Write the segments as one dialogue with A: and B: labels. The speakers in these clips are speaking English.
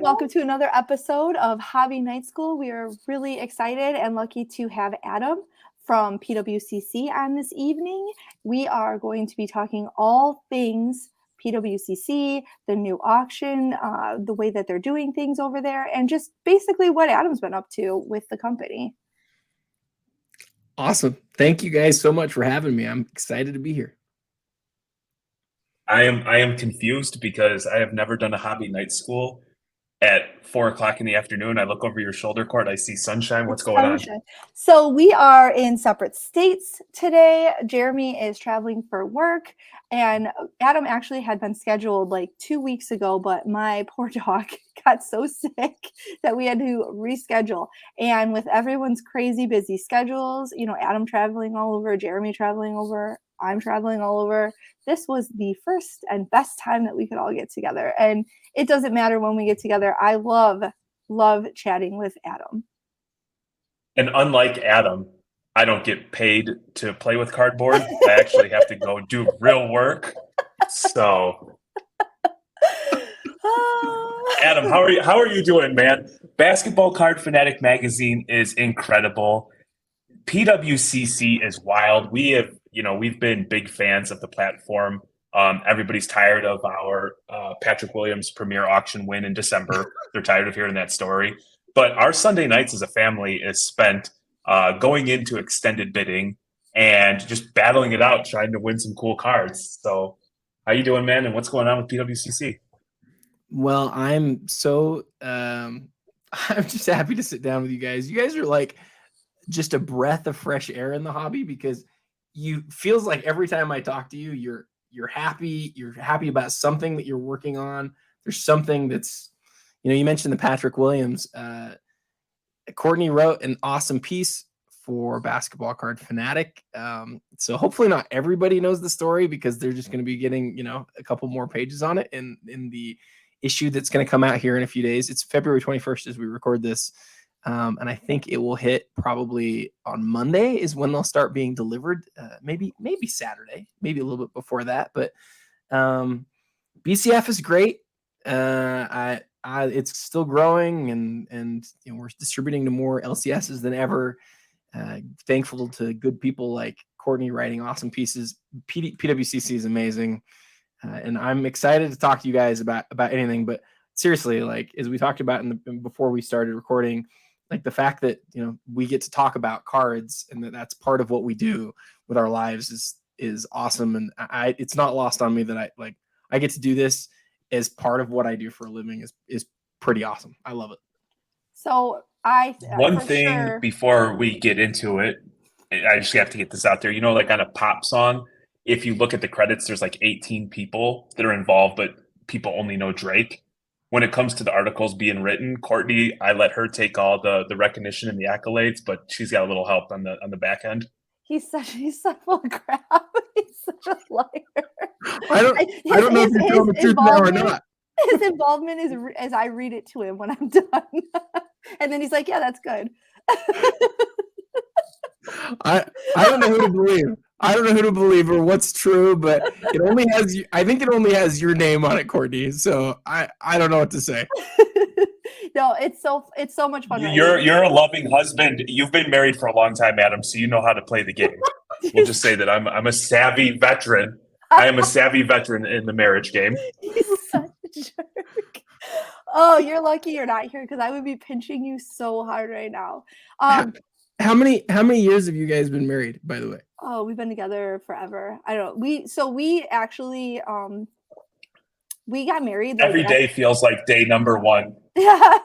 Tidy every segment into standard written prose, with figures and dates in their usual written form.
A: Welcome to another episode of Hobby Night School. We are really excited and lucky to have Adam from PWCC on this evening. We are going to be talking all things PWCC, the new auction, the way that they're doing things over there, and just basically what Adam's been up to with the company.
B: Awesome. Thank you guys so much for having me. I'm excited to be here.
C: I am confused because I have never done a hobby night school. At 4 o'clock in the afternoon, I look over your shoulder, Court. I see sunshine. What's going on?
A: So we are in separate states today. Jeremy is traveling for work, and Adam actually had been scheduled like 2 weeks ago, but my poor dog got so sick that we had to reschedule. And with everyone's crazy busy schedules, Adam traveling all over, Jeremy traveling over, I'm traveling all over. This was the first and best time that we could all get together. And it doesn't matter when we get together. I love chatting with Adam.
C: And unlike Adam, I don't get paid to play with cardboard. I actually have to go do real work. So Adam, how are you doing, man? Basketball Card Fanatic Magazine is incredible. PWCC is wild. We've been big fans of the platform. Everybody's tired of our Patrick Williams premier auction win in December. They're tired of hearing that story. But our Sunday nights as a family is spent going into extended bidding and just battling it out, trying to win some cool cards. So how you doing, man? And what's going on with PWCC?
B: Well, I'm just happy to sit down with you guys. You guys are like just a breath of fresh air in the hobby because feels like every time I talk to you, you're happy about something that you're working on. There's something that's, you mentioned the Patrick Williams. Courtney wrote an awesome piece for Basketball Card Fanatic. So hopefully not everybody knows the story because they're just going to be getting, a couple more pages on it in the issue that's going to come out here in a few days. It's February 21st as we record this. And I think it will hit probably on Monday is when they'll start being delivered. Maybe Saturday, maybe a little bit before that. But BCF is great. It's still growing, and we're distributing to more LCSs than ever. Thankful to good people like Courtney writing awesome pieces. PWCC is amazing, and I'm excited to talk to you guys about anything. But seriously, like as we talked about before we started recording. Like the fact that, we get to talk about cards and that's part of what we do with our lives is awesome. And it's not lost on me that I get to do this as part of what I do for a living is pretty awesome. I love it.
A: So
C: before we get into it, I just have to get this out there. Like on a pop song, if you look at the credits, there's like 18 people that are involved, but people only know Drake. When it comes to the articles being written, Courtney, I let her take all the recognition and the accolades, but she's got a little help on the back end.
A: He's such full of crap. He's such a liar.
B: I don't know if you're telling the truth now or not.
A: His involvement is as I read it to him when I'm done, and then he's like, "Yeah, that's good."
B: I don't know who to believe. I don't know who to believe or what's true, but I think it only has your name on it, Courtney. So I don't know what to say.
A: No, it's so much fun.
C: You're a loving husband. You've been married for a long time, Adam, so you know how to play the game. We'll just say that I'm a savvy veteran. I am a savvy veteran in the marriage game.
A: He's such a jerk. Oh, you're lucky you're not here because I would be pinching you so hard right now.
B: How many years have you guys been married, by the way?
A: Oh, we've been together forever. I don't know. We actually we got married.
C: Every day feels like day number one.
A: Yeah.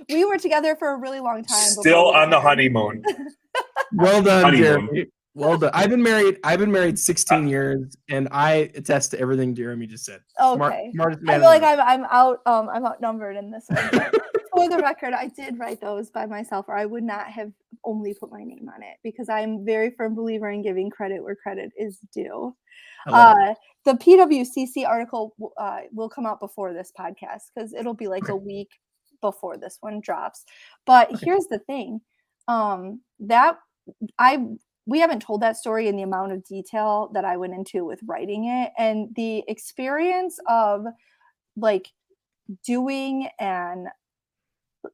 A: We were together for a really long time.
C: Still on the honeymoon.
B: Well done, Jeremy. Well done. I've been married 16 years, and I attest to everything Jeremy just said.
A: Okay.
C: Smartest
A: man I feel like I'm outnumbered in this one. For the record, I did write those by myself, or I would not have only put my name on it because I'm a very firm believer in giving credit where credit is due. The PWCC article will come out before this podcast because it'll be like a week before this one drops. But here's the thing, we haven't told that story in the amount of detail that I went into with writing it, and the experience of like doing an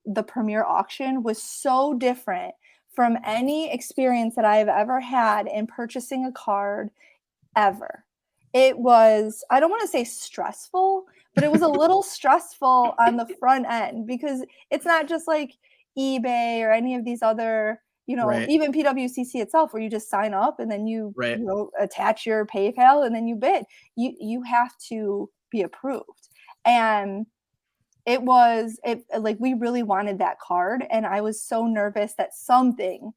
A: the premier auction was so different from any experience that I've ever had in purchasing a card ever. It was, I don't want to say stressful, but it was a little stressful on the front end, because it's not just like eBay or any of these other,
B: Right.
A: even PWCC itself, where you just sign up and then you,
B: Right.
A: attach your PayPal and then you bid. You have to be approved. And it was like, we really wanted that card, and I was so nervous that something,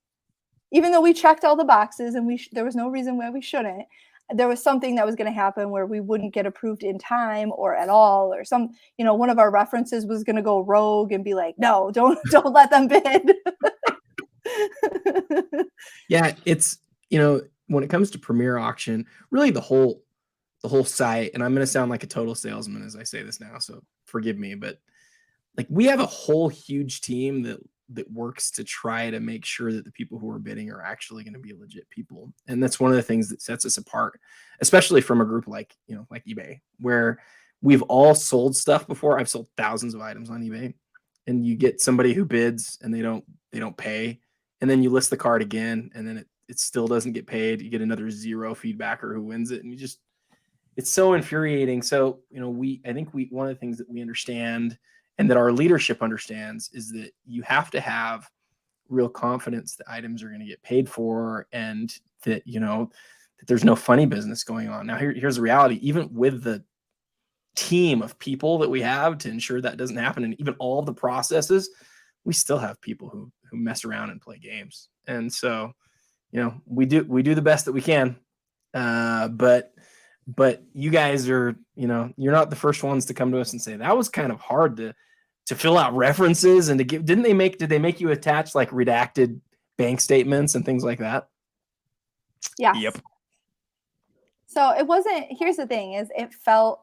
A: even though we checked all the boxes and there was no reason why we shouldn't, there was something that was going to happen where we wouldn't get approved in time or at all, or one of our references was going to go rogue and be like, no, don't let them bid.
B: Yeah, it's, when it comes to Premier Auction, really the whole site, and I'm going to sound like a total salesman as I say this now, so forgive me, but like, we have a whole huge team that works to try to make sure that the people who are bidding are actually going to be legit people. And that's one of the things that sets us apart, especially from a group like eBay, where we've all sold stuff before. I've sold thousands of items on eBay, and you get somebody who bids and they don't pay. And then you list the card again, and then it still doesn't get paid. You get another zero feedbacker who wins it. And it's so infuriating. So, I think one of the things that we understand, and that our leadership understands, is that you have to have real confidence that items are going to get paid for, and that, that there's no funny business going on. Now, here's the reality. Even with the team of people that we have to ensure that doesn't happen, and even all the processes, we still have people who mess around and play games. And so, we do the best that we can. But you guys are, you're not the first ones to come to us and say that was kind of hard to fill out references and to give. Did they make you attach like redacted bank statements and things like that?
A: Yeah.
B: Yep.
A: So it wasn't, here's the thing, is it felt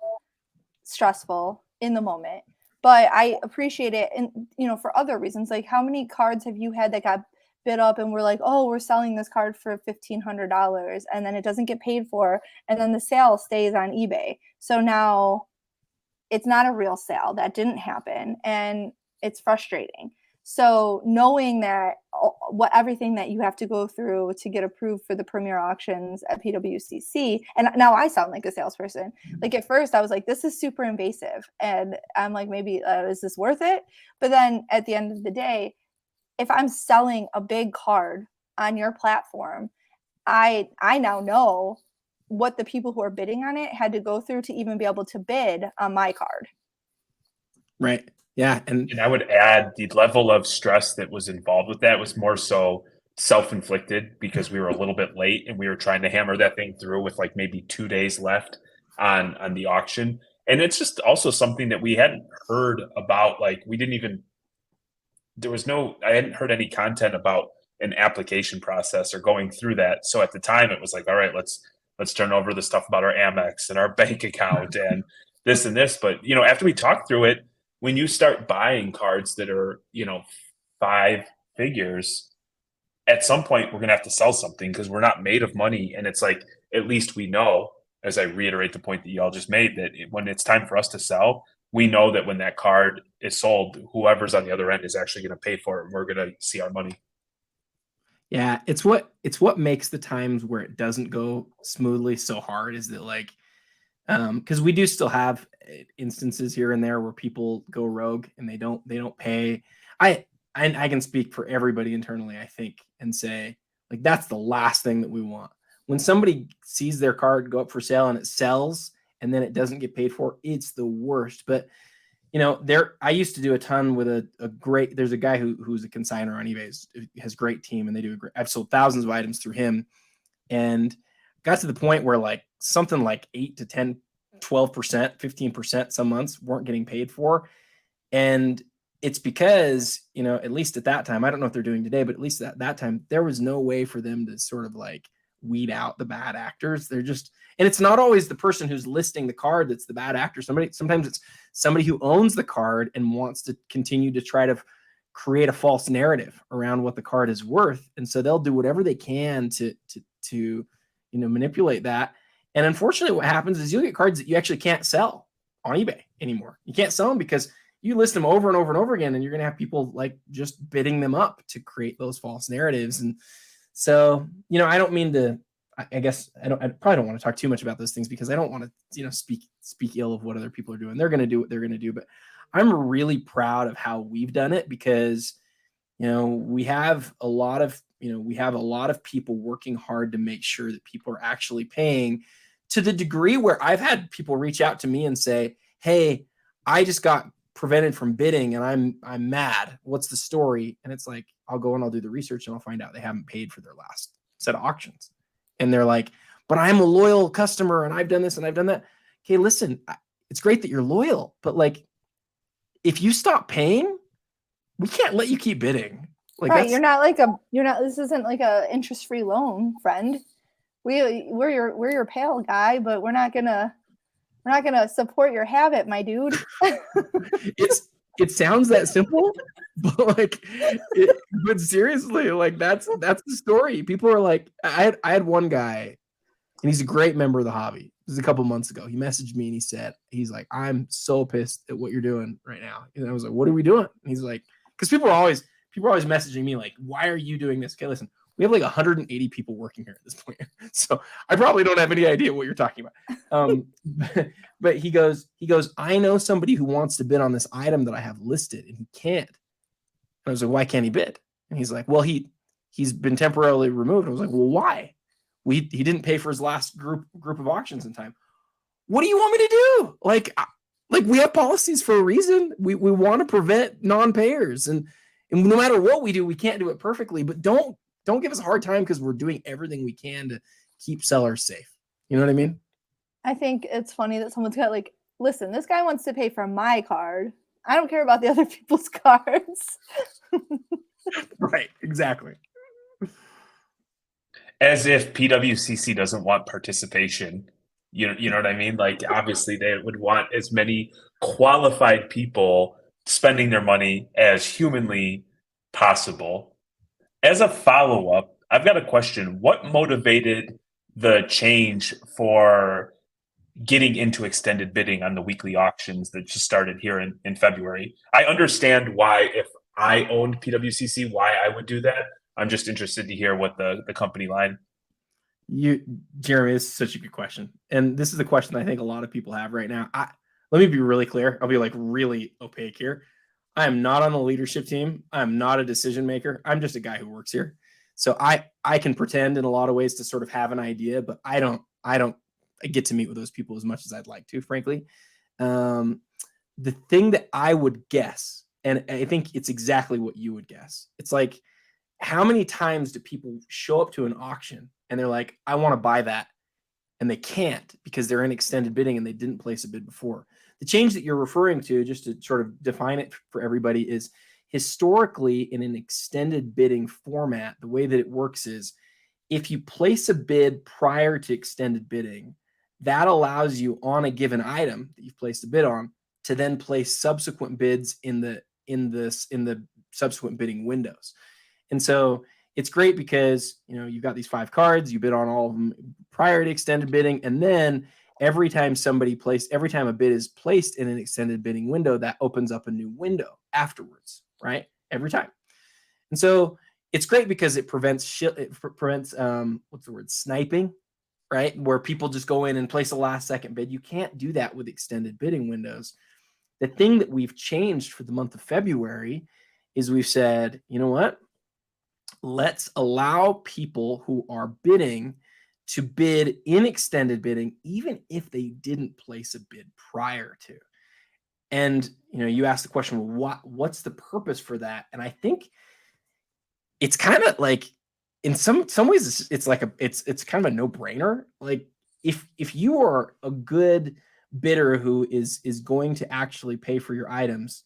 A: stressful in the moment, but I appreciate it. And, for other reasons, like, how many cards have you had that got bid up and we're like, oh, we're selling this card for $1,500, and then it doesn't get paid for, and then the sale stays on eBay. So now it's not a real sale. That didn't happen, and it's frustrating. So knowing that everything that you have to go through to get approved for the premier auctions at PWCC, and now I sound like a salesperson. Like, at first I was like, this is super invasive, and I'm like, maybe is this worth it? But then at the end of the day, if I'm selling a big card on your platform, I now know what the people who are bidding on it had to go through to even be able to bid on my card.
B: Right. Yeah.
C: And I would add, the level of stress that was involved with that was more so self-inflicted, because we were a little bit late and we were trying to hammer that thing through with like maybe 2 days left on the auction. And it's just also something that we hadn't heard about. Like, I hadn't heard any content about an application process or going through that. So at the time it was like, all right, let's turn over the stuff about our Amex and our bank account and this and this. But, after we talked through it, when you start buying cards that are, 5 figures, at some point we're going to have to sell something, because we're not made of money. And it's like, at least we know, as I reiterate the point that y'all just made, that when it's time for us to sell, we know that when that card is sold, whoever's on the other end is actually going to pay for it, and we're going to see our money.
B: Yeah, it's what makes the times where it doesn't go smoothly so hard, is that, like, because we do still have instances here and there where people go rogue and they don't pay. I can speak for everybody internally, I think, and say, like, that's the last thing that we want. When somebody sees their card go up for sale and it sells and then it doesn't get paid for, it's the worst. But I used to do a ton with there's a guy who's a consigner on eBay, has a great team, and I've sold thousands of items through him, and got to the point where like something like 8 to 10, 12%, 15% some months weren't getting paid for. And it's because, at least at that time, I don't know what they're doing today, but at least at that time, there was no way for them to sort of like weed out the bad actors. And it's not always the person who's listing the card that's the bad actor. Sometimes it's somebody who owns the card and wants to continue to try to create a false narrative around what the card is worth. And so they'll do whatever they can to manipulate that. And unfortunately, what happens is you'll get cards that you actually can't sell on eBay anymore. You can't sell them because you list them over and over and over again, and you're going to have people like just bidding them up to create those false narratives. And so, I don't mean to, I guess I probably don't want to talk too much about those things because I don't want to, speak ill of what other people are doing. They're going to do what they're going to do, but I'm really proud of how we've done it because, we have a lot of people working hard to make sure that people are actually paying to the degree where I've had people reach out to me and say, hey, I just got prevented from bidding and I'm mad. What's the story? And it's like, I'll go and I'll do the research and I'll find out they haven't paid for their last set of auctions. And they're like, but I'm a loyal customer and I've done this and I've done that. Okay, listen, it's great that you're loyal, but like, if you stop paying, we can't let you keep bidding. Like,
A: right. This isn't like a interest-free loan, friend. We're your pal guy, but we're not gonna support your habit, my dude.
B: It sounds that simple, but but seriously, like that's the story. People are like, I had one guy, and he's a great member of the hobby. This is a couple months ago. He messaged me and he said, he's like, I'm so pissed at what you're doing right now. And I was like, what are we doing? And he's like, because people are always messaging me like, why are you doing this? Okay, listen, we have like 180 people working here at this point. So I probably don't have any idea what you're talking about. But he goes, I know somebody who wants to bid on this item that I have listed and he can't. And I was like, why can't he bid? And he's like, well, he's been temporarily removed. I was like, well, why? He didn't pay for his last group of auctions in time. What do you want me to do? Like we have policies for a reason. We want to prevent non-payers, and no matter what we do, we can't do it perfectly. But don't give us a hard time because we're doing everything we can to keep sellers safe. You know what I mean?
A: I think it's funny that someone's got like, listen, this guy wants to pay for my card. I don't care about the other people's cards.
B: Right. Exactly.
C: As if PWCC doesn't want participation. You know what I mean? Like, obviously they would want as many qualified people spending their money as humanly possible. As a follow-up, I've got a question. What motivated the change for getting into extended bidding on the weekly auctions that just started here in February? I understand why, if I owned PWCC, why I would do that. I'm just interested to hear what the company line.
B: Jeremy, this is such a good question. And this is the question I think a lot of people have right now. Let me be really clear. I'll be like really opaque here. I am not on the leadership team. I'm not a decision maker. I'm just a guy who works here. So I can pretend in a lot of ways to sort of have an idea, but I don't get to meet with those people as much as I'd like to, frankly. The thing that I would guess, and I think it's exactly what you would guess. It's like, how many times do people show up to an auction and they're like, I want to buy that, and they can't because they're in extended bidding and they didn't place a bid before? The change that you're referring to, just to sort of define it for everybody, is historically in an extended bidding format, the way that it works is if you place a bid prior to extended bidding, that allows you on a given item that you've placed a bid on to then place subsequent bids in the subsequent bidding windows. And so it's great because, you've got these 5 cards, you bid on all of them prior to extended bidding. And then every time a bid is placed in an extended bidding window, that opens up a new window afterwards, right? Every time. And so it's great because it prevents sniping, right? Where people just go in and place a last second bid. You can't do that with extended bidding windows. The thing that we've changed for the month of February is we've said, you know what? Let's allow people who are bidding to bid in extended bidding, even if they didn't place a bid prior to. And, you asked the question, what's the purpose for that? And I think it's kind of like, in some ways, it's like it's kind of a no-brainer. Like, if you are a good bidder who is going to actually pay for your items,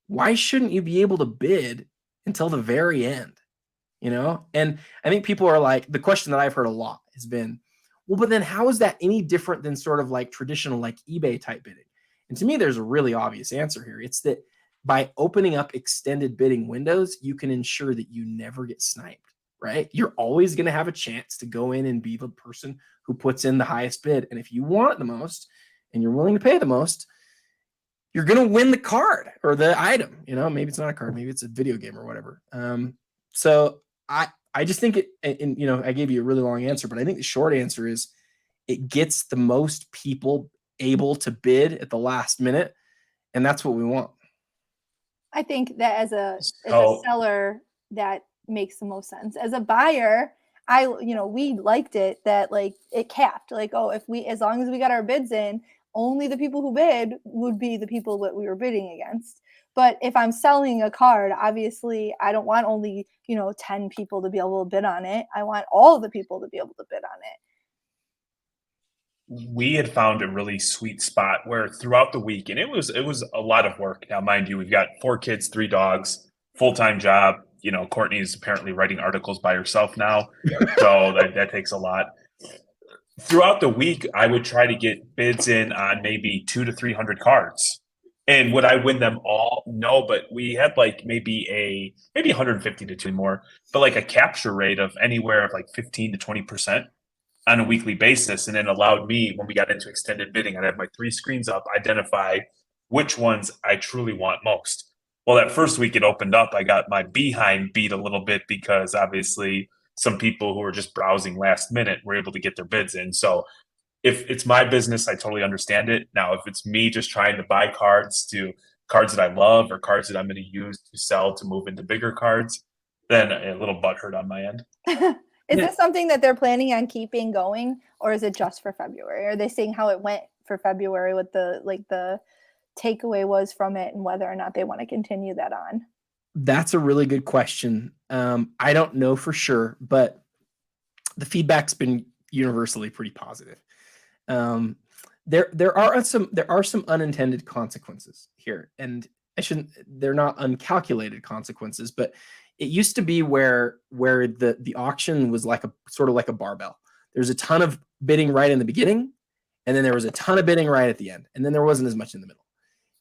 B: why shouldn't you be able to bid until the very end? And I think people are like, the question that I've heard a lot has been, well, but then how is that any different than sort of like traditional, like eBay type bidding? And to me, there's a really obvious answer here. It's that by opening up extended bidding windows, you can ensure that you never get sniped, right? You're always going to have a chance to go in and be the person who puts in the highest bid. And if you want it the most and you're willing to pay the most, you're going to win the card or the item. Maybe it's not a card, maybe it's a video game or whatever. So I just think I gave you a really long answer, but I think the short answer is it gets the most people able to bid at the last minute. And that's what we want.
A: I think that as a seller, that makes the most sense. As a buyer, we liked it that like it capped, like, oh, as long as we got our bids in, only the people who bid would be the people that we were bidding against. But if I'm selling a card, obviously I don't want only, 10 people to be able to bid on it. I want all the people to be able to bid on
C: it. We had found a really sweet spot where throughout the week, and it was a lot of work. Now, mind you, we've got 4 kids, 3 dogs, full-time job. Courtney is apparently writing articles by herself now. So that takes a lot. Throughout the week, I would try to get bids in on maybe 200 to 300 cards. And would I win them all? No, but we had like maybe 150 to 2 more, but like a capture rate of anywhere of like 15 to 20% on a weekly basis. And it allowed me, when we got into extended bidding, I'd have my 3 screens up, identify which ones I truly want most. Well, that first week it opened up, I got my behind beat a little bit because obviously some people who were just browsing last minute were able to get their bids in. So if it's my business, I totally understand it. Now, if it's me just trying to buy cards that I love or cards that I'm going to use to sell to move into bigger cards, then a little butthurt on my end.
A: Is this something that they're planning on keeping going, or is it just for February? Are they saying how it went for February, what the takeaway was from it, and whether or not they want to continue that on?
B: That's a really good question. I don't know for sure, but the feedback's been universally pretty positive. There are some unintended consequences here, and they're not uncalculated consequences, but it used to be where the auction was like sort of like a barbell. There's a ton of bidding right in the beginning, and then there was a ton of bidding right at the end, and then there wasn't as much in the middle.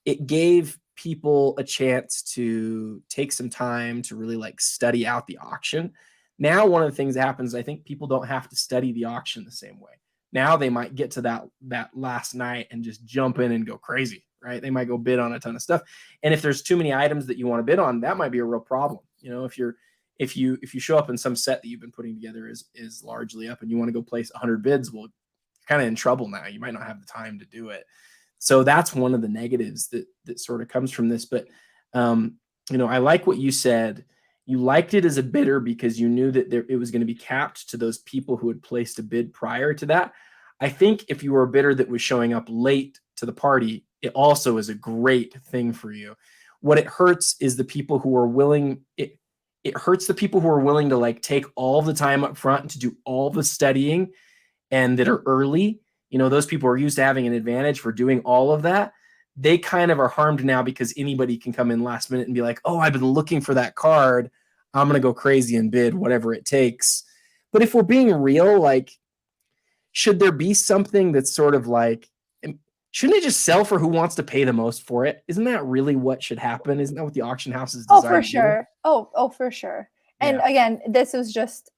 B: It gave people a chance to take some time to really like study out the auction. Now, one of the things that happens, I think people don't have to study the auction the same way. Now they might get to that last night and just jump in and go crazy, right? They might go bid on a ton of stuff. And if there's too many items that you want to bid on, that might be a real problem. If you show up and some set that you've been putting together is largely up and you want to go place 100 bids, well, you're kind of in trouble now. You might not have the time to do it. So that's one of the negatives that sort of comes from this. But, I like what you said. You liked it as a bidder because you knew that it was going to be capped to those people who had placed a bid prior to that. I think if you were a bidder that was showing up late to the party, it also is a great thing for you. What it hurts is the people who are willing. It hurts the people who are willing to like take all the time up front to do all the studying and that are early. Those people are used to having an advantage for doing all of that. They kind of are harmed now because anybody can come in last minute and be like, oh, I've been looking for that card. I'm going to go crazy and bid whatever it takes. But if we're being real, like, should there be something that's sort of like, shouldn't it just sell for who wants to pay the most for it? Isn't that really what should happen? Isn't that what the auction house is designed
A: to do? Oh, for sure. Oh, for sure. And again, this was just,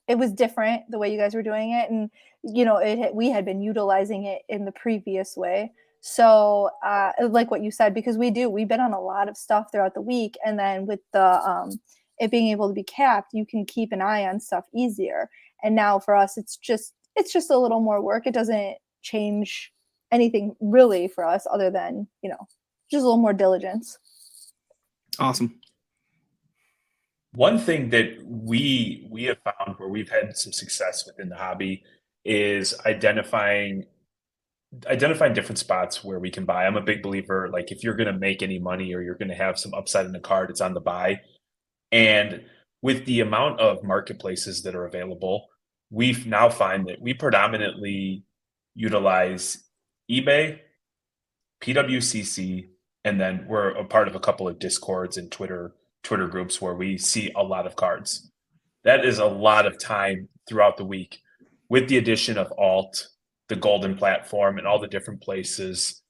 A: it was different the way you guys were doing it. And, we had been utilizing it in the previous way. So like what you said, because we've been on a lot of stuff throughout the week. And then with the, it being able to be capped, you can keep an eye on stuff easier. And now for us, it's just a little more work. It doesn't change anything really for us other than, just a little more diligence.
B: Awesome.
C: One thing that we have found where we've had some success within the hobby is identifying different spots where we can buy. I'm a big believer, like if you're going to make any money or you're going to have some upside in the card, it's on the buy. And with the amount of marketplaces that are available, we've now find that we predominantly utilize eBay, PWCC, and then we're a part of a couple of Discords and Twitter groups where we see a lot of cards. That is a lot of time throughout the week. With the addition of Alt, the Golden platform, and all the different places,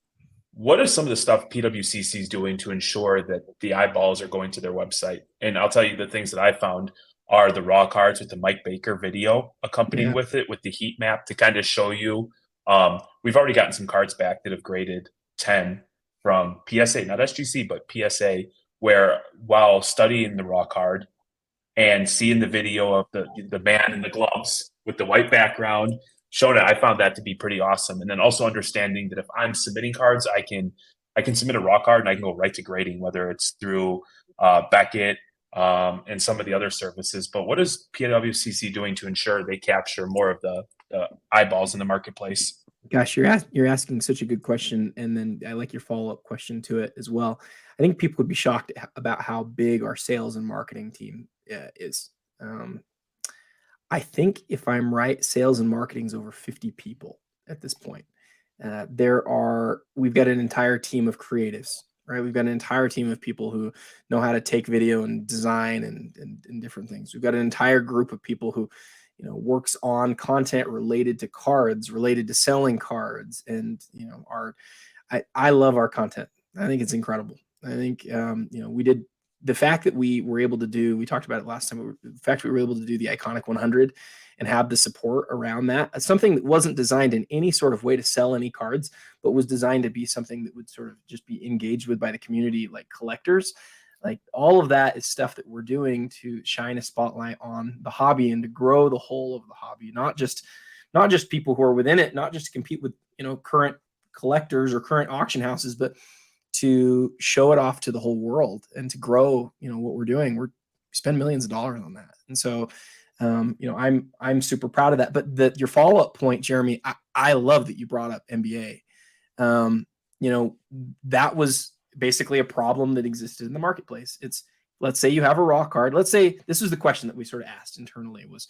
C: what are some of the stuff PWCC is doing to ensure that the eyeballs are going to their website? And I'll tell you the things that I found are the raw cards with the Mike Baker video accompanied with it, with the heat map to kind of show you. We've already gotten some cards back that have graded 10 from PSA, not SGC, but PSA, where while studying the raw card and seeing the video of the man in the gloves with the white background, showing it, I found that to be pretty awesome. And then also understanding that if I'm submitting cards, I can submit a raw card and I can go right to grading, whether it's through Beckett and some of the other services. But what is PWCC doing to ensure they capture more of the eyeballs in the marketplace?
B: Gosh, you're asking such a good question, and then I like your follow-up question to it as well. I think people would be shocked about how big our sales and marketing team is. I think if I'm right, sales and marketing is over 50 people at this point. We've got an entire team of creatives, right? We've got an entire team of people who know how to take video and design and different things. We've got an entire group of people who, works on content related to cards, related to selling cards. And, I love our content. I think it's incredible. I think, the fact that we were able to we talked about it last time, the fact we were able to do the Iconic 100 and have the support around that, something that wasn't designed in any sort of way to sell any cards, but was designed to be something that would sort of just be engaged with by the community, like collectors. Like all of that is stuff that we're doing to shine a spotlight on the hobby and to grow the whole of the hobby, not just people who are within it, not just to compete with, current collectors or current auction houses, but to show it off to the whole world and to grow, what we're doing. We spend millions of dollars on that. And so, I'm super proud of that. But your follow-up point, Jeremy, I love that you brought up NBA. That was basically a problem that existed in the marketplace. Let's say you have a raw card. Let's say this was the question that we sort of asked internally was,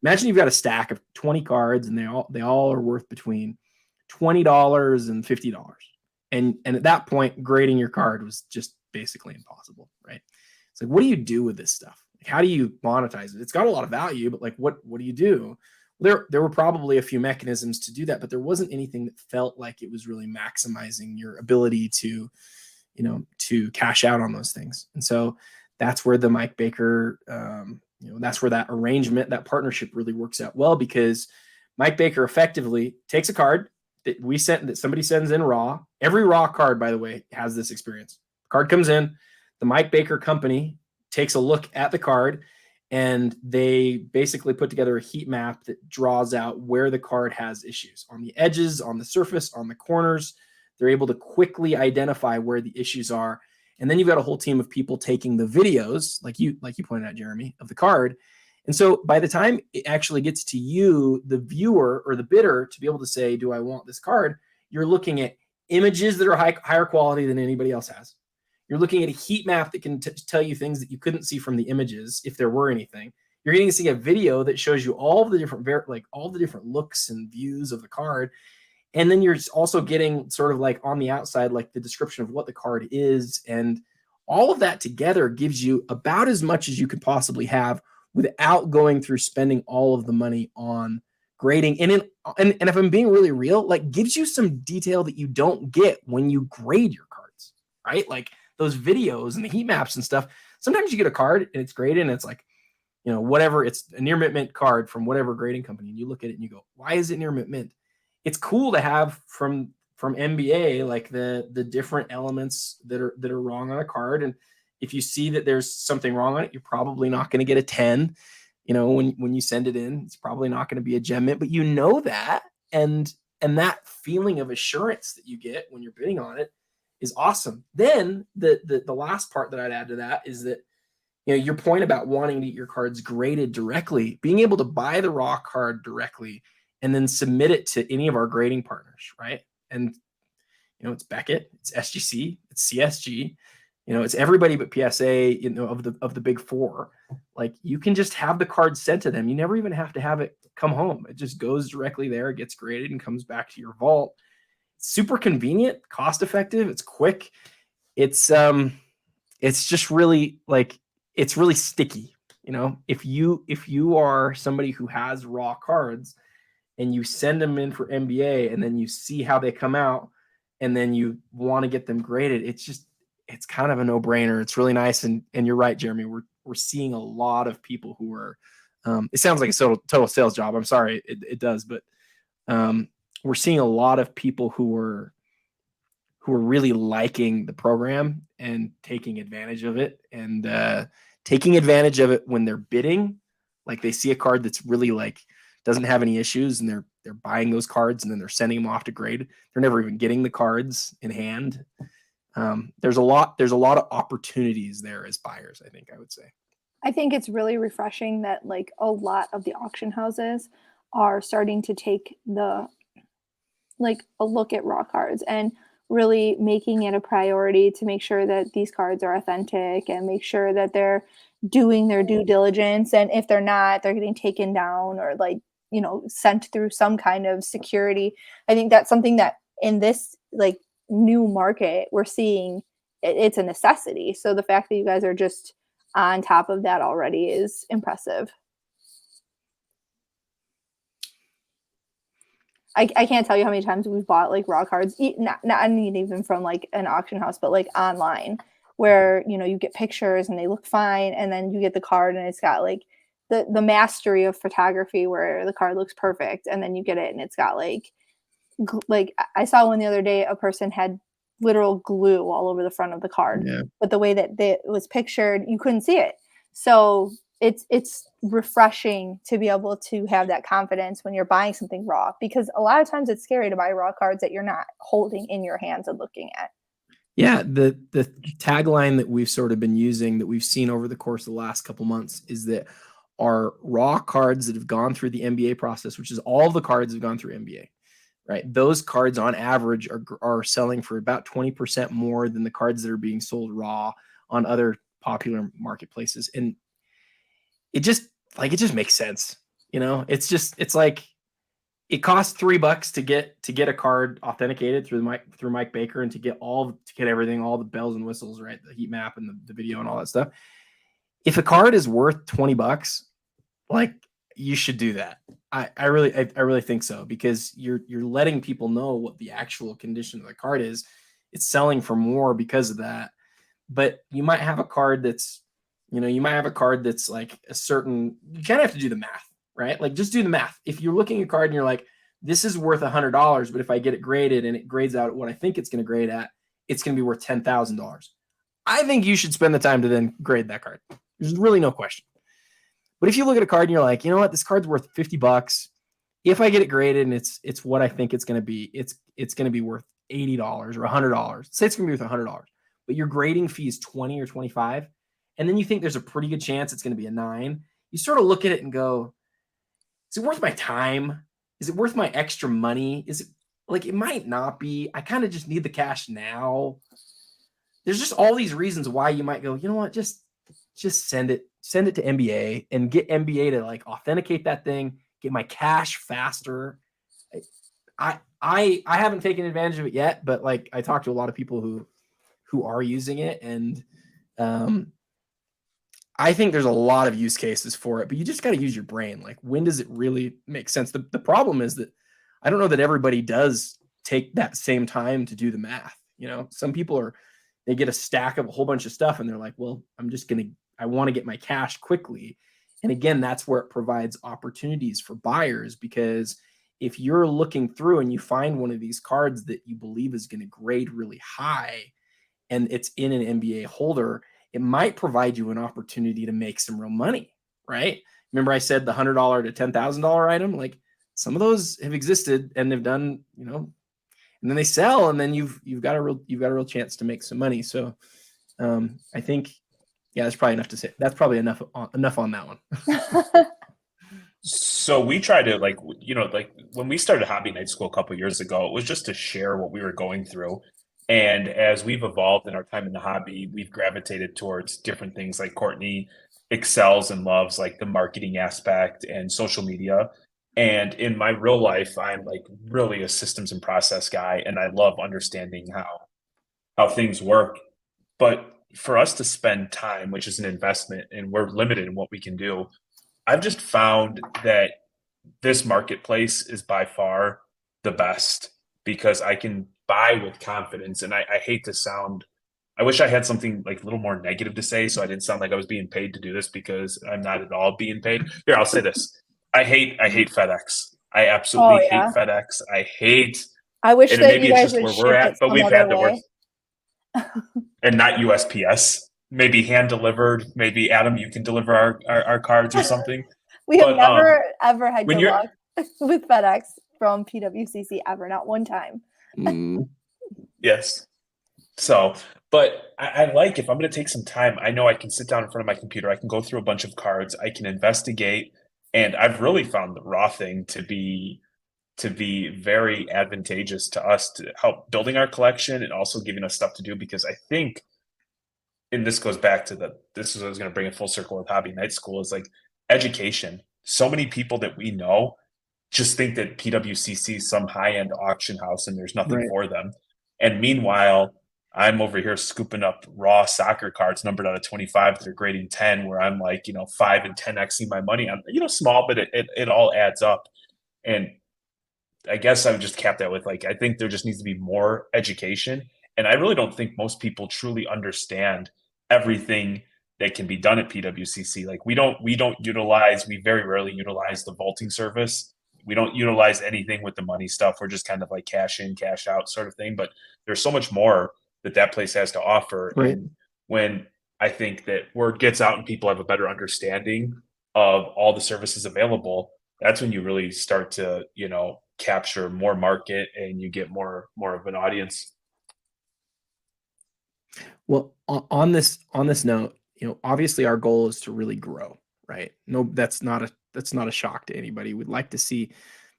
B: imagine you've got a stack of 20 cards and they all are worth between $20 and $50. And at that point, grading your card was just basically impossible, right? It's like, what do you do with this stuff? Like, how do you monetize it? It's got a lot of value, but like, what do you do? There were probably a few mechanisms to do that, but there wasn't anything that felt like it was really maximizing your ability to cash out on those things. And so that's where the Mike Baker, that's where that arrangement, that partnership really works out well, because Mike Baker effectively takes a card that somebody sends in raw. Every raw card, by the way, has this experience. The card comes in, the Mike Baker company takes a look at the card, and they basically put together a heat map that draws out where the card has issues on the edges, on the surface, on the corners. They're able to quickly identify where the issues are. And then you've got a whole team of people taking the videos, like you pointed out, Jeremy, of the card. And so by the time it actually gets to you, the viewer or the bidder, to be able to say, do I want this card? You're looking at images that are higher quality than anybody else has. You're looking at a heat map that can tell you things that you couldn't see from the images, if there were anything. You're getting to see a video that shows you all the different looks and views of the card. And then you're also getting sort of like on the outside, like the description of what the card is. And all of that together gives you about as much as you could possibly have without going through spending all of the money on grading. And if I'm being really real, like gives you some detail that you don't get when you grade your cards, right? Like those videos and the heat maps and stuff. Sometimes you get a card and it's graded and it's like, whatever, it's a near mint card from whatever grading company. And you look at it and you go, why is it near mint? It's cool to have from NBA, like the different elements that are wrong on a card. And if you see that there's something wrong on it, you're probably not going to get a 10. When you send it in, it's probably not going to be a gem mint, but that, and that feeling of assurance that you get when you're bidding on it is awesome. Then the last part that I'd add to that is that, your point about wanting to get your cards graded directly, being able to buy the raw card directly and then submit it to any of our grading partners, right? And, it's Beckett, it's SGC, it's CSG, it's everybody but PSA, of the big four. Like you can just have the card sent to them. You never even have to have it come home. It just goes directly there, gets graded, and comes back to your vault. It's super convenient, cost effective. It's quick. It's just really it's really sticky. If you are somebody who has raw cards and you send them in for NBA and then you see how they come out and then you want to get them graded, it's kind of a no-brainer. It's really nice. And you're right, Jeremy, we're seeing a lot of people who are, it sounds like a total sales job. I'm sorry, it does, but we're seeing a lot of people who are who are really liking the program and taking advantage of it, and taking advantage of it when they're bidding. Like they see a card that's really like doesn't have any issues, and they're buying those cards, and then they're sending them off to grade. They're never even getting the cards in hand. There's a lot of opportunities there as buyers, I think I would say.
A: I think it's really refreshing that like a lot of the auction houses are starting to take a look at raw cards and really making it a priority to make sure that these cards are authentic and make sure that they're doing their due diligence. And if they're not, they're getting taken down or like, sent through some kind of security. I think that's something that in this like new market we're seeing it's a necessity. So the fact that you guys are just on top of that already is impressive. I can't tell you how many times we've bought like raw cards, not even from like an auction house, but like online, where you get pictures and they look fine, and then you get the card and it's got like the mastery of photography where the card looks perfect, and then you get it and it's got like I saw one the other day, a person had literal glue all over the front of the card, but the way that it was pictured, you couldn't see it. So it's refreshing to be able to have that confidence when you're buying something raw, because a lot of times it's scary to buy raw cards that you're not holding in your hands and looking at.
B: Yeah, the tagline that we've sort of been using, that we've seen over the course of the last couple months, is that our raw cards that have gone through the MBA process, which is all the cards have gone through MBA, right? Those cards on average are selling for about 20% more than the cards that are being sold raw on other popular marketplaces. And it just makes sense. It's like it costs $3 to get a card authenticated through Mike Baker, and to get everything, all the bells and whistles, right? The heat map and the video and all that stuff. If a card is worth $20, like, you should do that. I really think so, because you're letting people know what the actual condition of the card is. It's selling for more because of that. But you might have a card that's like a certain, you kind of have to do the math, right? Like, just do the math. If you're looking at a card and you're like, this is worth $100, but if I get it graded and it grades out at what I think it's going to grade at, it's going to be worth $10,000. I think you should spend the time to then grade that card. There's really no question. But if you look at a card and you're like, you know what, this card's worth $50. If I get it graded and it's what I think it's going to be, it's going to be worth $80 or $100. Say it's going to be worth $100, but your grading fee is $20 or $25. And then you think there's a pretty good chance it's going to be a 9. You sort of look at it and go, is it worth my time? Is it worth my extra money? Is it like, it might not be. I kind of just need the cash now. There's just all these reasons why you might go, you know what, just send it to MBA and get MBA to like authenticate that thing, get my cash faster. I haven't taken advantage of it yet, but like, I talked to a lot of people who are using it, and I think there's a lot of use cases for it, but you just got to use your brain. Like, when does it really make sense? The problem is that I don't know that everybody does take that same time to do the math. Some people they get a stack of a whole bunch of stuff and they're like, well, I want to get my cash quickly. And again, that's where it provides opportunities for buyers, because if you're looking through and you find one of these cards that you believe is going to grade really high and it's in an MBA holder, it might provide you an opportunity to make some real money, right? Remember I said the $100 to $10,000 item? Like, some of those have existed and they've done, and then they sell, and then you've got a real chance to make some money. So I think, yeah, that's probably enough to say. That's probably enough on that one.
C: So we try to like when we started Hobby Night School a couple of years ago, it was just to share what we were going through. And as we've evolved in our time in the hobby, we've gravitated towards different things. Like Courtney excels and loves like the marketing aspect and social media. And in my real life, I'm like really a systems and process guy, and I love understanding how things work. But for us to spend time, which is an investment, and we're limited in what we can do, I've just found that this marketplace is by far the best, because I can buy with confidence. And I hate to sound, I wish I had something like a little more negative to say, so I didn't sound like I was being paid to do this, because I'm not at all being paid. Here, I'll say this. I hate FedEx. I absolutely hate FedEx. I hate
A: I wish
C: And
A: that
C: maybe
A: you
C: it's
A: guys
C: just
A: would
C: where we're
A: ship
C: at,
A: it
C: but
A: some
C: we've
A: other
C: had to work,
A: way.
C: and not USPS. Maybe hand delivered. Maybe Adam, you can deliver our cards or something.
A: We have
C: But
A: never ever had
C: when
A: good
C: you're
A: luck with FedEx from PWCC ever, not one time.
C: yes. So, but I like, if I'm going to take some time, I know I can sit down in front of my computer, I can go through a bunch of cards, I can investigate, and I've really found the raw thing to be very advantageous to us to help building our collection and also giving us stuff to do, because I think, and this goes back to this is what I was going to bring it full circle with Hobby Night School, is like education. So many people that we know just think that PWCC is some high-end auction house and there's nothing
B: Right.
C: for them. And meanwhile, I'm over here scooping up raw soccer cards numbered out of 25 that are grading 10, where I'm like, 5 and 10xing my money on, small, but it all adds up. And I guess I would just cap that with, like, I think there just needs to be more education. And I really don't think most people truly understand everything that can be done at PWCC. Like, we very rarely utilize the vaulting service. We don't utilize anything with the money stuff. We're just kind of like cash in, cash out sort of thing. But there's so much more that place has to offer.
B: Right.
C: And when I think that word gets out and people have a better understanding of all the services available, that's when you really start to, capture more market and you get more of an audience.
B: Well, on this note, obviously our goal is to really grow, right? No, that's not a shock to anybody. We'd like to see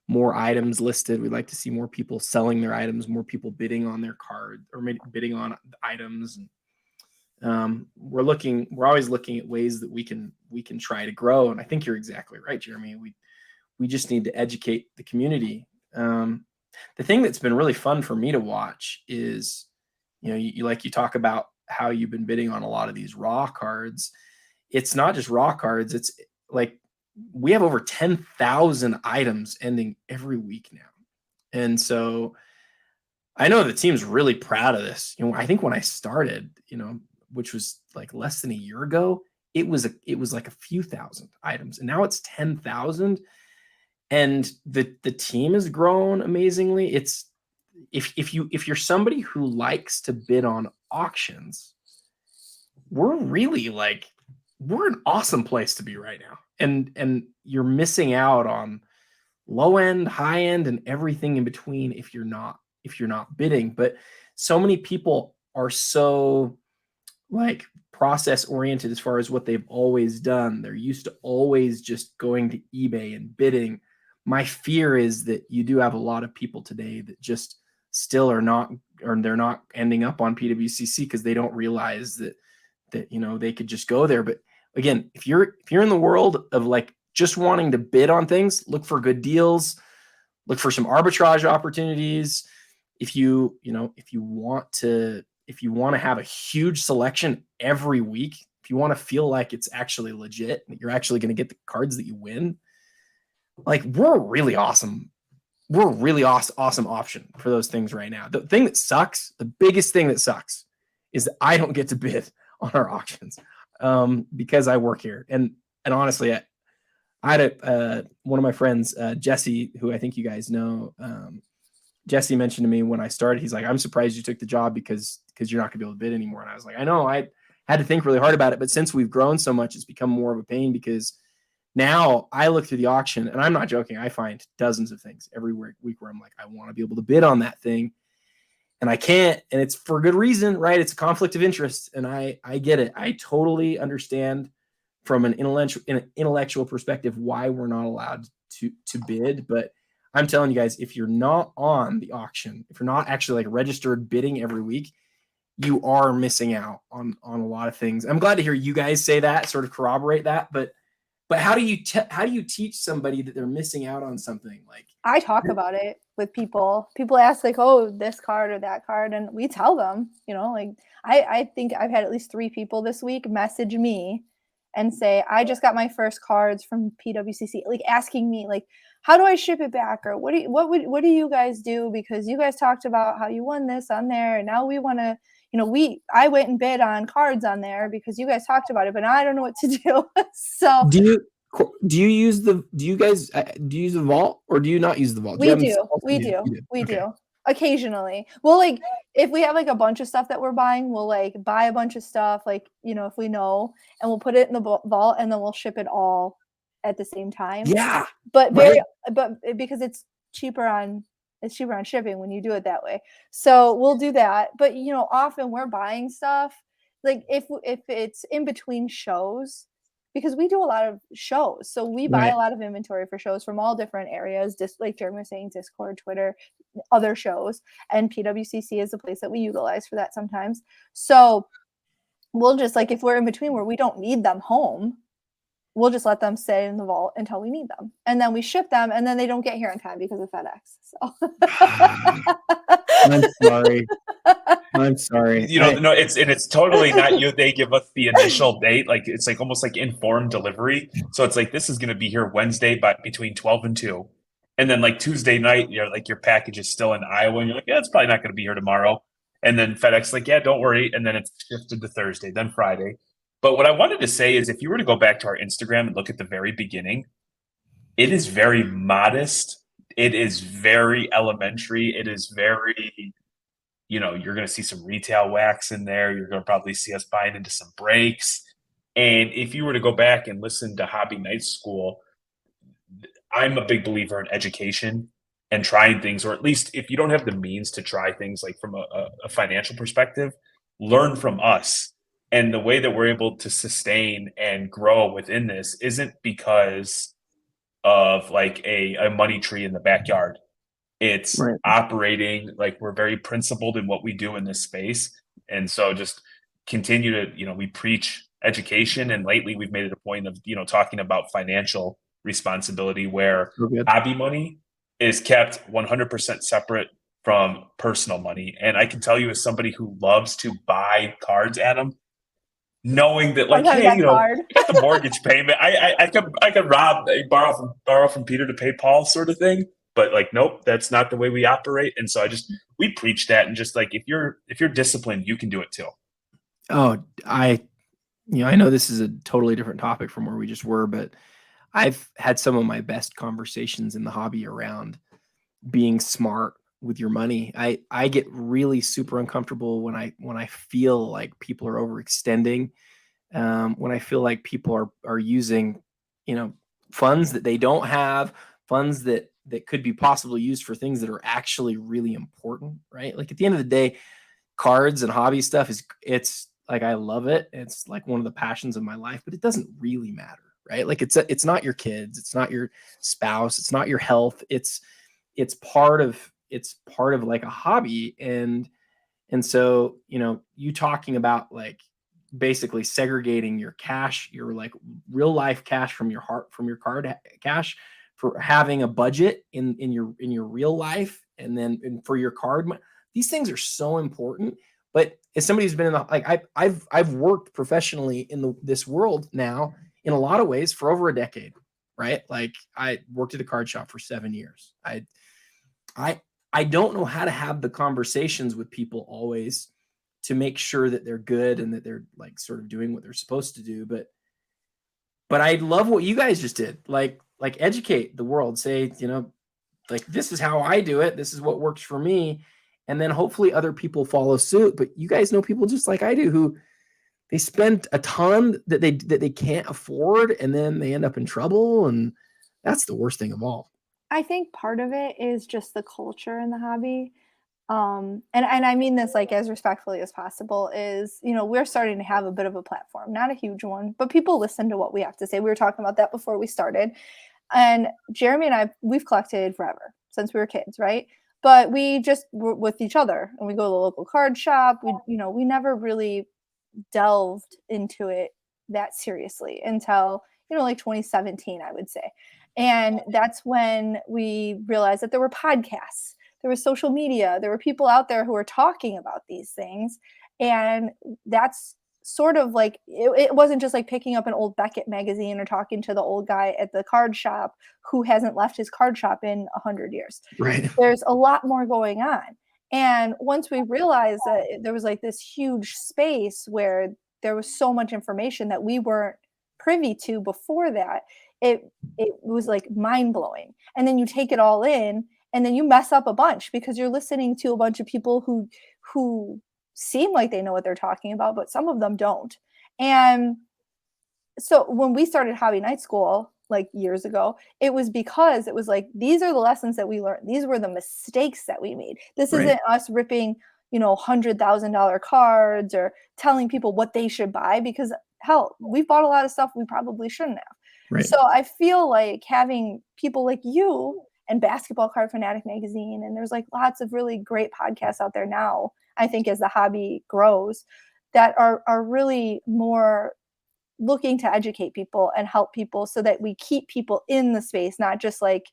B: more items listed. We'd like to see more people selling their items, more people bidding on their card or bidding on items. We're always looking at ways that we can try to grow. And I think you're exactly right, Jeremy. We just need to educate the community. The thing that's been really fun for me to watch is, you talk about how you've been bidding on a lot of these raw cards. It's not just raw cards. It's like we have over 10,000 items ending every week now. And so I know the team's really proud of this. I think when I started, which was like less than a year ago, it was like a few thousand items, and now it's 10,000. And the team has grown amazingly. It's if you're somebody who likes to bid on auctions, we're really we're an awesome place to be right now. And you're missing out on low end, high end, and everything in between if you're not bidding. But so many people are so process oriented as far as what they've always done. They're used to always just going to eBay and bidding. My fear is that you do have a lot of people today that just still are not, or they're not ending up on PWCC because they don't realize that they could just go there. But again, if you're in the world of just wanting to bid on things, look for good deals, look for some arbitrage opportunities. If you want to have a huge selection every week, if you want to feel like it's actually legit, that you're actually going to get the cards that you win, we're a really awesome option for those things right now. The thing that sucks, the biggest thing that sucks, is that I don't get to bid on our auctions because I work here. And honestly, I had one of my friends, Jesse, who I think you guys know. Jesse mentioned to me when I started, he's like, I'm surprised you took the job because you're not gonna be able to bid anymore. And I was like, I know, I had to think really hard about it, but since we've grown so much, it's become more of a pain, because now I look through the auction, and I'm not joking, I find dozens of things every week where I'm like, I want to be able to bid on that thing, and I can't, and it's for good reason, right? It's a conflict of interest, and I get it. I totally understand from an intellectual perspective why we're not allowed to bid, but I'm telling you guys, if you're not on the auction, if you're not actually registered bidding every week, you are missing out on a lot of things. I'm glad to hear you guys say that, sort of corroborate that, but how do you teach somebody that they're missing out on something?
A: I talk about it with people. People ask oh, this card or that card, and we tell them, I think I've had at least 3 people this week message me and say, I just got my first cards from PWCC, asking me how do I ship it back, or what do you guys do, because you guys talked about how you won this on there, and now we want to, I went and bid on cards on there because you guys talked about it, but now I don't know what to do. So
B: do you use the vault, or do you not use the vault?
A: We do. Occasionally. We'll like, if we have like a bunch of stuff that we're buying, we'll like buy a bunch of stuff, like, you know, if we know, and we'll put it in the vault and then we'll ship it all at the same time.
B: Yeah.
A: But
B: right.
A: but because it's cheaper on shipping when you do it that way. So we'll do that. But you know, often we're buying stuff like if it's in between shows, because we do a lot of shows. So we buy
B: Right.
A: a lot of inventory for shows from all different areas, just like Jeremy was saying, Discord, Twitter, other shows, and PWCC is a place that we utilize for that sometimes. So we'll just like, if we're in between where we don't need them home, we'll just let them stay in the vault until we need them. And then we ship them, and then they don't get here in time because of FedEx. So
B: I'm sorry. I'm sorry.
C: You know, no, it's totally not you. They give us the initial date, like it's like almost like informed delivery. So it's like this is going to be here Wednesday, but between 12 and 2, and then like Tuesday night, you're like your package is still in Iowa, and you're like, yeah, it's probably not going to be here tomorrow. And then FedEx like, yeah, don't worry, and then it's shifted to Thursday, then Friday. But what I wanted to say is, if you were to go back to our Instagram and look at the very beginning, it is very modest. It is very elementary. It is very, you know, you're going to see some retail wax in there. You're going to probably see us buying into some breaks. And if you were to go back and listen to Hobby Night School, I'm a big believer in education and trying things, or at least if you don't have the means to try things like from a financial perspective, learn from us. And the way that we're able to sustain and grow within this isn't because of like a money tree in the backyard. It's
B: Right.
C: operating like we're very principled in what we do in this space. And so just continue to, you know, we preach education, and lately we've made it a point of, you know, talking about financial responsibility where
B: So good.
C: hobby money is kept 100% separate from personal money. And I can tell you, as somebody who loves to buy cards, Adam, knowing that like,
A: Sometimes
C: hey, you
A: that's
C: know,
A: hard.
C: I got the mortgage payment. I could borrow from Peter to pay Paul, sort of thing. But like, nope, that's not the way we operate. And so we preach that, and just like if you're disciplined, you can do it too.
B: Oh, I know this is a totally different topic from where we just were, but I've had some of my best conversations in the hobby around being smart with your money. I get really super uncomfortable when I feel like people are overextending, when I feel like people are using, you know, funds that they don't have, funds that could be possibly used for things that are actually really important, right? Like at the end of the day, cards and hobby stuff it's like, I love it. It's like one of the passions of my life, but it doesn't really matter, right? Like it's not your kids, it's not your spouse, it's not your health. It's part of like a hobby. And so, you know, you talking about like basically segregating your cash, your like real life cash from your card cash, for having a budget in your real life, and then for your card. These things are so important. But as somebody who's been in the, like, I've worked professionally in this world now in a lot of ways for over a decade, right? Like I worked at a card shop for 7 years. I don't know how to have the conversations with people always to make sure that they're good and that they're like sort of doing what they're supposed to do. But I love what you guys just did. Like educate the world, say, you know, like, this is how I do it. This is what works for me. And then hopefully other people follow suit. But you guys know people just like I do who they spend a ton that they can't afford, and then they end up in trouble. And that's the worst thing of all.
A: I think part of it is just the culture in the hobby. And I mean this like as respectfully as possible, is, you know, we're starting to have a bit of a platform, not a huge one, but people listen to what we have to say. We were talking about that before we started. And Jeremy and we've collected forever, since we were kids, right? But we just were with each other, and we go to the local card shop. We never really delved into it that seriously until, you know, like 2017, I would say. And that's when we realized that there were podcasts, there was social media, there were people out there who were talking about these things. And that's sort of like, it wasn't just like picking up an old Beckett magazine or talking to the old guy at the card shop who hasn't left his card shop in 100 years.
B: Right.
A: There's a lot more going on. And once we realized that there was like this huge space where there was so much information that we weren't privy to before that, it was like mind blowing. And then you take it all in, and then you mess up a bunch because you're listening to a bunch of people who seem like they know what they're talking about, but some of them don't. And so when we started Hobby Night School like years ago, it was because it was like, these are the lessons that we learned. These were the mistakes that we made. This
B: Right.
A: isn't us ripping, $100,000 cards or telling people what they should buy, because hell, we've bought a lot of stuff we probably shouldn't have.
B: Right.
A: So I feel like having people like you and Basketball Card Fanatic Magazine, and there's like lots of really great podcasts out there now, I think as the hobby grows, that are really more looking to educate people and help people so that we keep people in the space, not just like,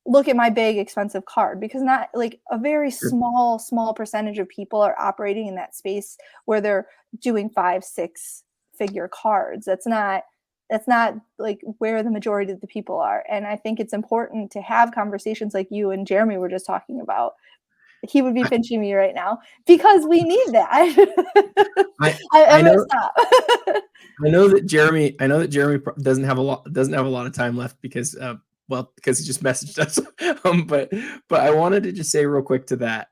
A: look at my big expensive card, because not like a very small percentage of people are operating in that space where they're doing 5-6 figure cards. That's not like where the majority of the people are. And I think it's important to have conversations like you and Jeremy were just talking about. He would be pinching me right now because we need that. I'm gonna stop.
B: I know that Jeremy doesn't have a lot of time left because he just messaged us. But I wanted to just say real quick to that.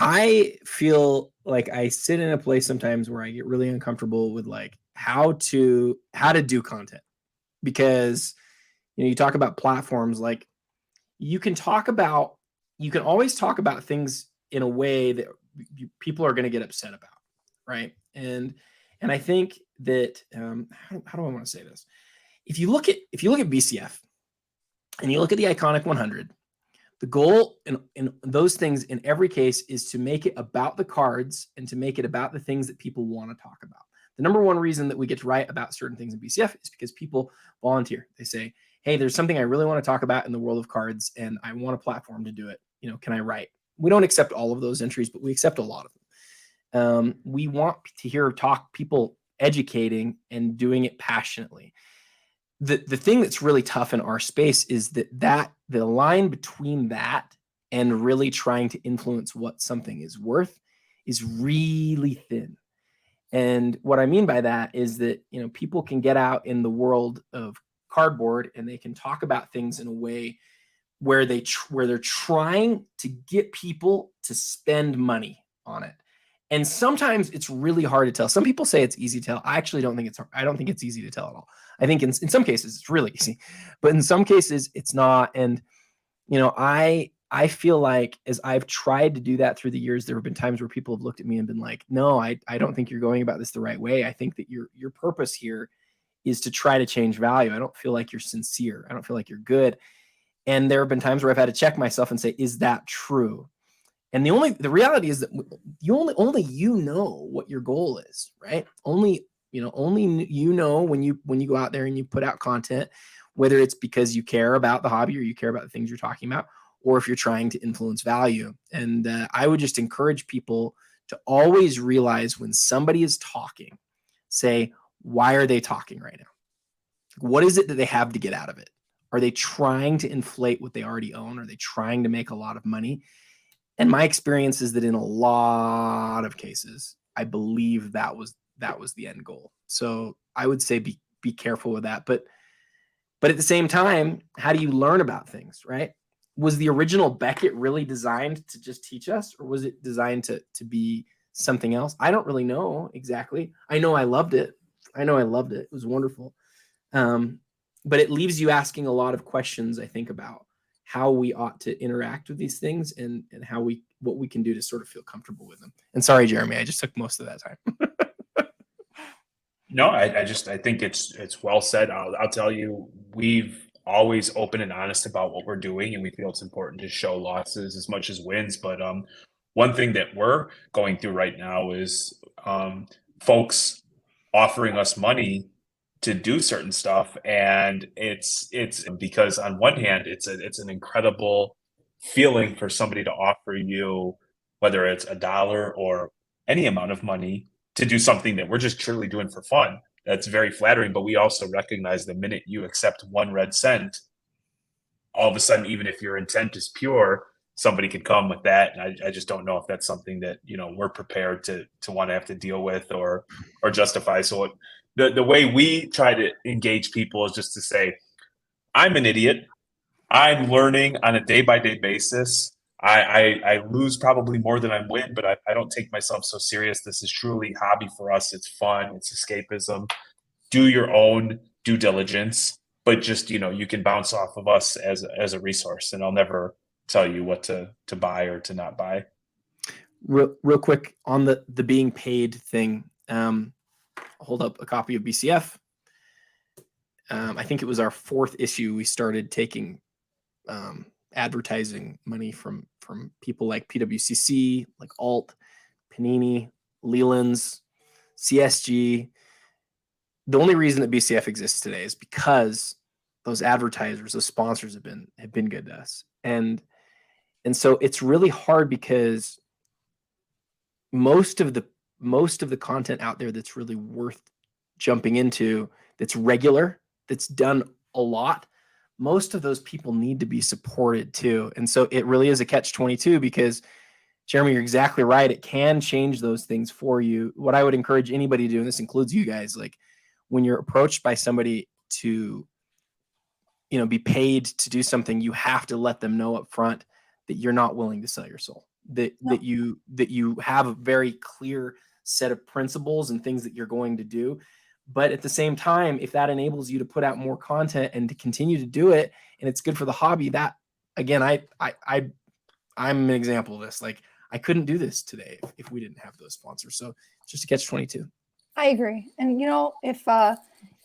B: I feel like I sit in a place sometimes where I get really uncomfortable with like how to do content, because you talk about platforms, like you can always talk about things in a way that people are going to get upset about, right? And I think that how do I want to say this? If you look at BCF and you look at the Iconic 100, the goal in those things in every case is to make it about the cards and to make it about the things that people want to talk about. The number one reason that we get to write about certain things in BCF is because people volunteer. They say, hey, there's something I really want to talk about in the world of cards and I want a platform to do it. Can I write? We don't accept all of those entries, but we accept a lot of them. We want to hear people educating and doing it passionately. The thing that's really tough in our space is that the line between that and really trying to influence what something is worth is really thin. And what I mean by that is that, people can get out in the world of cardboard and they can talk about things in a way where they're trying to get people to spend money on it. And sometimes it's really hard to tell. Some people say it's easy to tell. I actually don't think it's easy to tell at all. I think in some cases it's really easy, but in some cases it's not. And, I feel like as I've tried to do that through the years, there have been times where people have looked at me and been like, no, I don't think you're going about this the right way. I think that your purpose here is to try to change value. I don't feel like you're sincere. I don't feel like you're good. And there have been times where I've had to check myself and say, is that true? And the reality is that only you know what your goal is, right? Only when you go out there and you put out content, whether it's because you care about the hobby or you care about the things you're talking about, or if you're trying to influence value. And I would just encourage people to always realize when somebody is talking, say, why are they talking right now? What is it that they have to get out of it? Are they trying to inflate what they already own? Are they trying to make a lot of money? And my experience is that in a lot of cases, I believe that was the end goal. So I would say be careful with that. But at the same time, how do you learn about things, right? Was the original Beckett really designed to just teach us, or was it designed to be something else? I don't really know exactly. I know I loved it. It was wonderful. But it leaves you asking a lot of questions, I think, about how we ought to interact with these things and what we can do to sort of feel comfortable with them. And sorry, Jeremy, I just took most of that time.
C: No, I think it's well said. I'll tell you, we've always open and honest about what we're doing, and we feel it's important to show losses as much as wins. But one thing that we're going through right now is folks offering us money to do certain stuff, and it's because on one hand it's an incredible feeling for somebody to offer you, whether it's $1 or any amount of money, to do something that we're just truly doing for fun. That's very flattering, but we also recognize the minute you accept 1 red cent, all of a sudden, even if your intent is pure, somebody could come with that. And I just don't know if that's something that, we're prepared to want to have to deal with or justify. So the way we try to engage people is just to say, I'm an idiot. I'm learning on a day-by-day basis. I lose probably more than I win, but I don't take myself so serious. This is truly hobby for us. It's fun. It's escapism. Do your own due diligence, but just, you can bounce off of us as a resource, and I'll never tell you what to buy or to not buy.
B: Real quick on the being paid thing. Hold up a copy of BCF. I think it was our 4th issue. We started taking advertising money from people like PWCC, like Alt, Panini, Leland's, CSG. The only reason that BCF exists today is because those advertisers, those sponsors have been good to us. And so it's really hard because most of the content out there that's really worth jumping into, that's regular, that's done a lot, most of those people need to be supported too. And so it really is a catch-22 because, Jeremy, you're exactly right. It can change those things for you. What I would encourage anybody to do, and this includes you guys, like when you're approached by somebody to, be paid to do something, you have to let them know up front that you're not willing to sell your soul, that you have a very clear set of principles and things that you're going to do. But at the same time, if that enables you to put out more content and to continue to do it, and it's good for the hobby, that again, I'm an example of this. Like I couldn't do this today if we didn't have those sponsors. So it's just a catch-22.
A: I agree. And if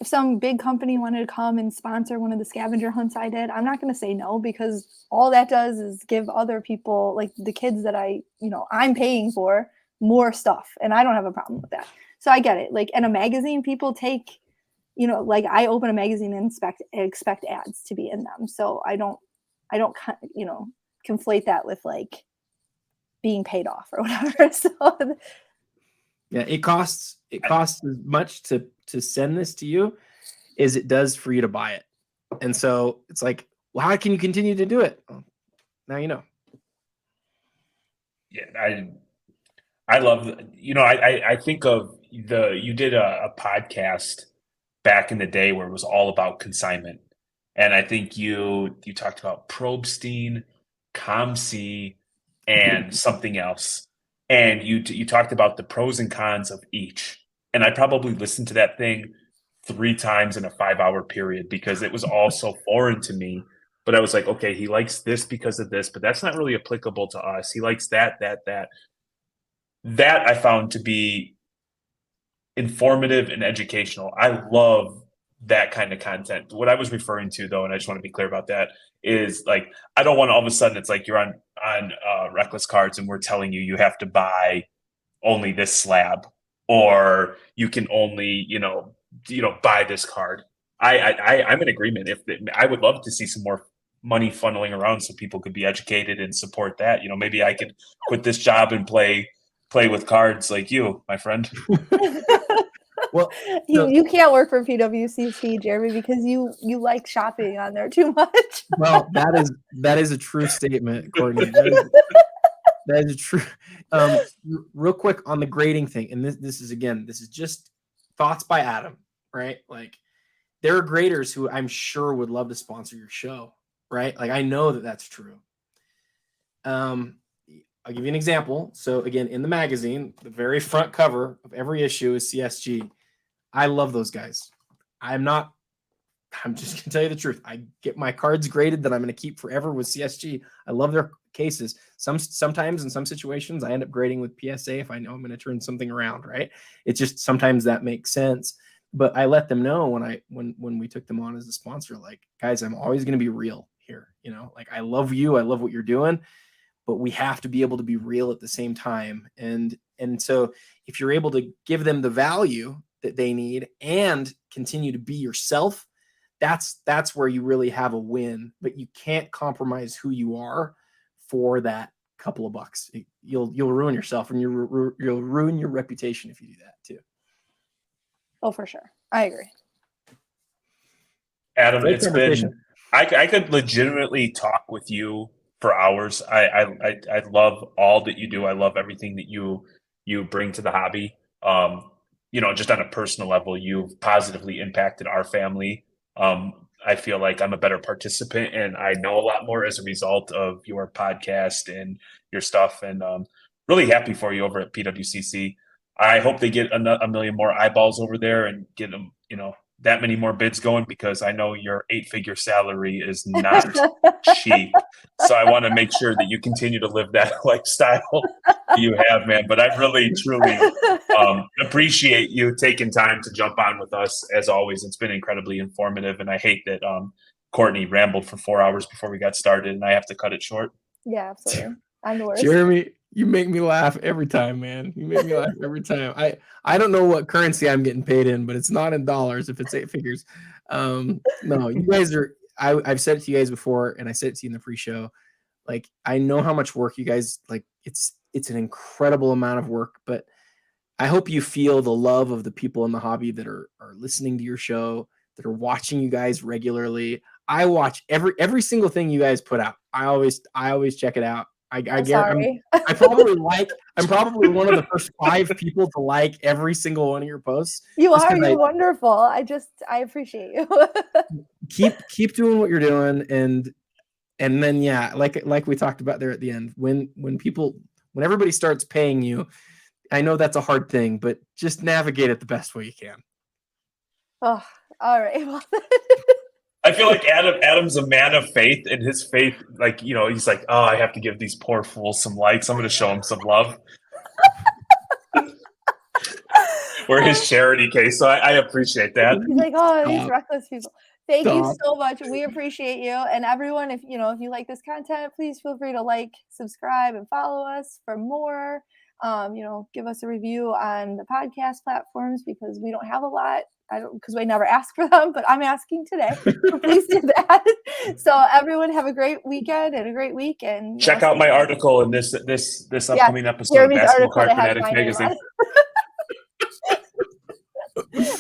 A: some big company wanted to come and sponsor one of the scavenger hunts I did, I'm not going to say no, because all that does is give other people, like the kids that I'm paying for, more stuff, and I don't have a problem with that. So I get it. Like in a magazine, people take, like I open a magazine and expect ads to be in them. So I don't, conflate that with like being paid off or whatever. So
B: yeah, it costs as much to send this to you as it does for you to buy it. And so it's like, well, how can you continue to do it? Well, now you know.
C: Yeah, I love, I think of you did a podcast back in the day where it was all about consignment. And I think you talked about Probstein, ComC, and something else. And you talked about the pros and cons of each. And I probably listened to that thing 3 times in a 5-hour period because it was all so foreign to me. But I was like, okay, he likes this because of this, but that's not really applicable to us. He likes that. That I found to be informative and educational. I love that kind of content. What I was referring to, though, and I just want to be clear about that, is like I don't want to all of a sudden it's like you're on Reckless Cards and we're telling you have to buy only this slab or you can only buy this card. I'm in agreement. I would love to see some more money funneling around so people could be educated and support that. Maybe I could quit this job and play with cards like you, my friend.
A: Well, you can't work for PWCC, Jeremy, because you like shopping on there too much.
B: Well, that is a true statement, Courtney. That is a true. Real quick on the grading thing, and this is just thoughts by Adam, right? Like there are graders who I'm sure would love to sponsor your show, right? Like I know that that's true. I'll give you an example. So again, in the magazine, the very front cover of every issue is CSG. I love those guys. I'm just going to tell you the truth. I get my cards graded that I'm going to keep forever with CSG. I love their cases. Sometimes in some situations, I end up grading with PSA if I know I'm going to turn something around, right? It's just sometimes that makes sense. But I let them know when we took them on as a sponsor, like, guys, I'm always going to be real here. Like I love you. I love what you're doing. But we have to be able to be real at the same time. And so if you're able to give them the value that they need and continue to be yourself, that's where you really have a win. But you can't compromise who you are for that couple of bucks. You'll ruin yourself and you'll ruin your reputation if you do that too.
A: Oh, for sure. I agree.
C: Adam, it's been, I could legitimately talk with you for hours. I love all that you do. I love everything that you bring to the hobby. Just on a personal level, you've positively impacted our family. I feel like I'm a better participant and I know a lot more as a result of your podcast and your stuff. And really happy for you over at PWCC. I hope they get a million more eyeballs over there and get them, that many more bids going, because I know your 8-figure salary is not cheap. So I want to make sure that you continue to live that lifestyle you have, man. But I really, truly appreciate you taking time to jump on with us. As always, it's been incredibly informative. And I hate that Courtney rambled for 4 hours before we got started and I have to cut it short.
A: Yeah, absolutely. I'm the worst.
B: Jeremy, you make me laugh every time, man. You make me laugh every time. I don't know what currency I'm getting paid in, but it's not in dollars if it's 8 figures. No, you guys are, I've said it to you guys before, and I said it to you in the pre-show. Like, I know how much work you guys, like, it's an incredible amount of work, but I hope you feel the love of the people in the hobby that are listening to your show, that are watching you guys regularly. I watch every single thing you guys put out. I always check it out. I'm probably one of the first 5 people to like every single one of your posts.
A: You're wonderful. I appreciate you.
B: keep doing what you're doing, and then like we talked about there at the end, when everybody starts paying you, I know that's a hard thing, but just navigate it the best way you can.
A: Oh, all right. Well,
C: I feel like Adam's a man of faith, and his faith, like, he's like, oh, I have to give these poor fools some likes. I'm going to show them some love. We're his charity case, so I appreciate that.
A: He's like, oh, these reckless people. Thank you so much. We appreciate you. And everyone, if you like this content, please feel free to like, subscribe, and follow us for more. Give us a review on the podcast platforms, because we don't have a lot. Because we never ask for them, but I'm asking today. So please do that. So everyone have a great weekend and a great week. And
C: check out my article in this upcoming episode of Basketball Card Fanatic Magazine.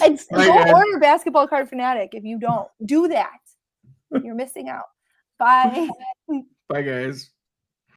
A: And go order Basketball Card Fanatic. If you don't do that, you're missing out. Bye.
B: Bye, guys.